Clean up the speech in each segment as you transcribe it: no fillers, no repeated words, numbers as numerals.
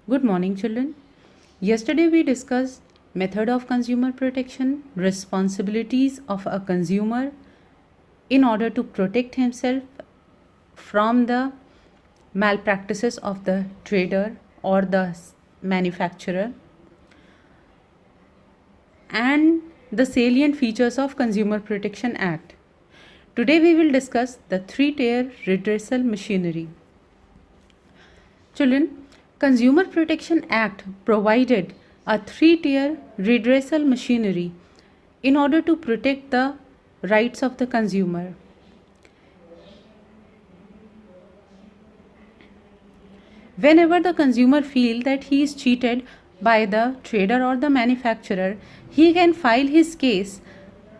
Good morning, children. Yesterday we discussed method of consumer protection, responsibilities of a consumer in order to protect himself from the malpractices of the trader or the manufacturer, and the salient features of Consumer Protection Act. Today we will discuss the three-tier redressal machinery. Children, Consumer Protection Act provided a three-tier redressal machinery in order to protect the rights of the consumer. Whenever the consumer feels that he is cheated by the trader or the manufacturer, he can file his case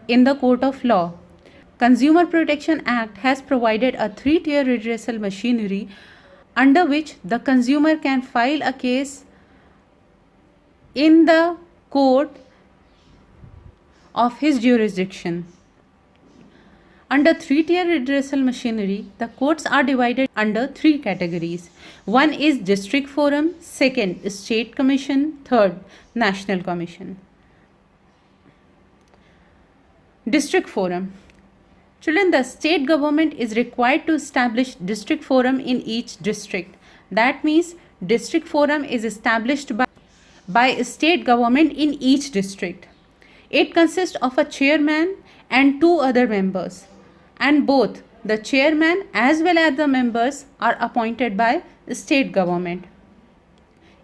in the court of law. Consumer Protection Act has provided a three-tier redressal machinery under which the consumer can file a case in the court of his jurisdiction. Under three-tier redressal machinery, the courts are divided under three categories. One is district forum, second state commission, third national commission. District forum. Children, the state government is required to establish district forum in each district. That means district forum is established by state government in each district. It consists of a chairman and two other members, and both the chairman as well as the members are appointed by state government.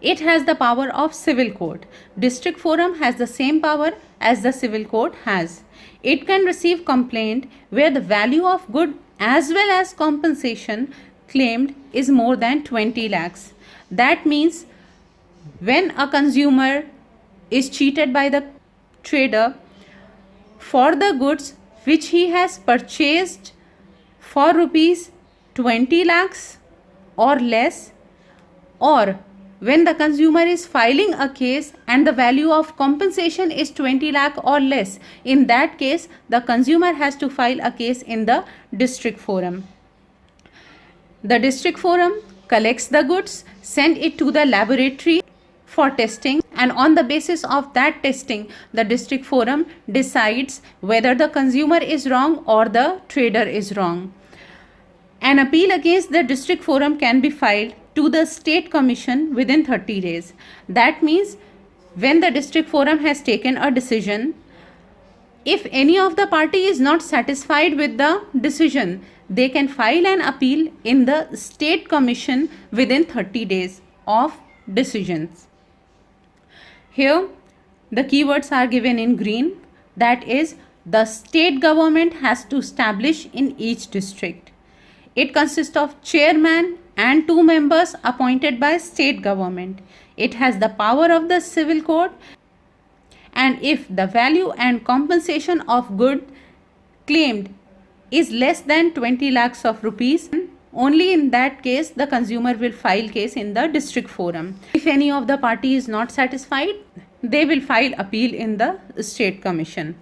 It has the power of civil court. District forum has the same power as the civil court has. It can receive complaint where the value of good as well as compensation claimed is more than 20 lakhs. That means when a consumer is cheated by the trader for the goods which he has purchased for rupees 20 lakhs or less, or when the consumer is filing a case and the value of compensation is 20 lakh or less, in that case the consumer has to file a case in the district forum. The district forum collects the goods, send it to the laboratory for testing, and on the basis of that testing the district forum decides whether the consumer is wrong or the trader is wrong. An appeal against the district forum can be filed to the state commission within 30 days. That means when the district forum has taken a decision, if any of the party is not satisfied with the decision, they can file an appeal in the state commission within 30 days of decisions. Here the keywords are given in green, that is the state government has to establish in each district. It consists of chairman and two members appointed by state government. It has the power of the civil court, and if the value and compensation of good claimed is less than 20 lakhs of rupees, only in that case the consumer will file case in the district forum. If any of the party is not satisfied, they will file appeal in the state commission.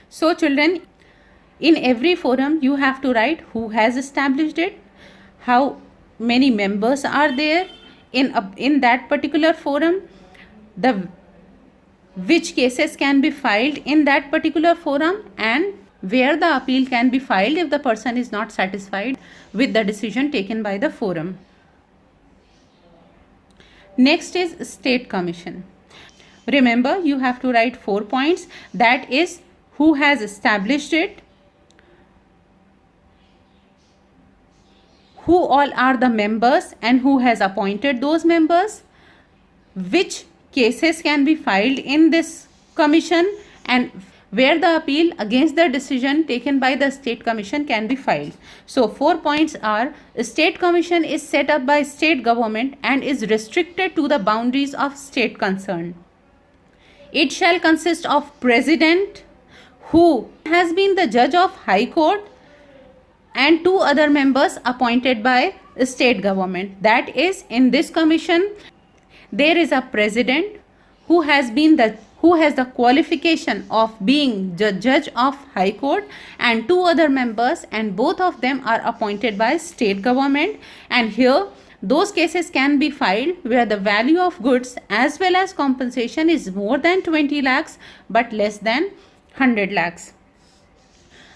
So children, in every forum you have to write who has established it, how many members are there in that particular forum, the which cases can be filed in that particular forum, and where the appeal can be filed if the person is not satisfied with the decision taken by the forum. Next is state commission. Remember, you have to write 4 points, that is who has established it, who all are the members and who has appointed those members, which cases can be filed in this commission, and where the appeal against the decision taken by the state commission can be filed. So 4 points are: state commission is set up by state government and is restricted to the boundaries of state concerned. It shall consist of president, who has been the judge of high court, and two other members appointed by state government. That is, in this commission there is a president who has the qualification of being the judge of high court, and two other members, and both of them are appointed by state government. And here Those cases can be filed where the value of goods as well as compensation is more than 20 lakhs but less than 100 lakhs.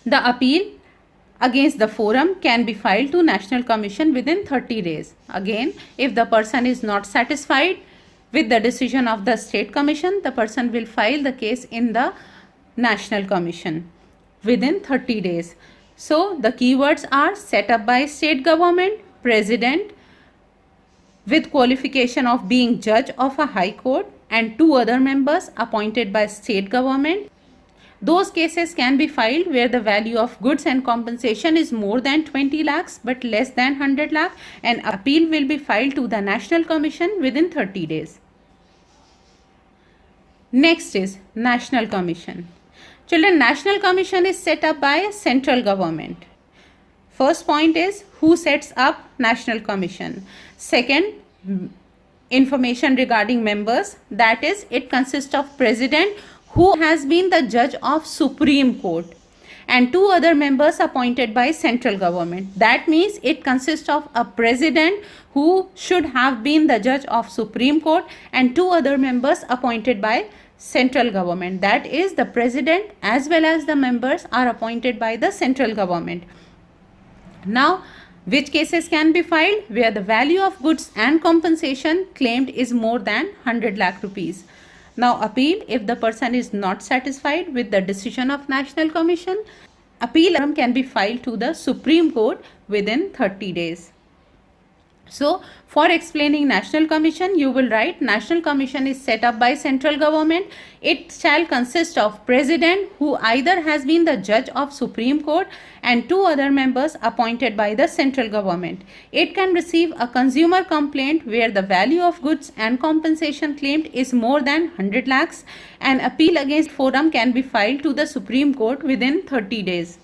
The appeal against the forum can be filed to National Commission within 30 days. Again, if the person is not satisfied with the decision of the State Commission, the person will file the case in the National Commission within 30 days. So, the keywords are set up by state government, president with qualification of being judge of a high court, and 2 other members appointed by state government. Those cases can be filed where the value of goods and compensation is more than 20 lakhs but less than 100 lakh, and appeal will be filed to the National Commission within 30 days. Next is National Commission. Children, National Commission is set up by central government. First point is who sets up National Commission. Second, information regarding members, that is it consists of president who has been the judge of Supreme Court and 2 other members appointed by central government. That means it consists of a president who should have been the judge of Supreme Court and 2 other members appointed by central government. That is the president as well as the members are appointed by the central government. Now, which cases can be filed? Where the value of goods and compensation claimed is more than 100 lakh rupees. Now, appeal, if the person is not satisfied with the decision of National Commission, appeal can be filed to the Supreme Court within 30 days. So, for explaining National Commission, you will write National Commission is set up by central government. It shall consist of president who either has been the judge of Supreme Court and 2 other members appointed by the central government. It can receive a consumer complaint where the value of goods and compensation claimed is more than 100 lakhs. An appeal against forum can be filed to the Supreme Court within 30 days.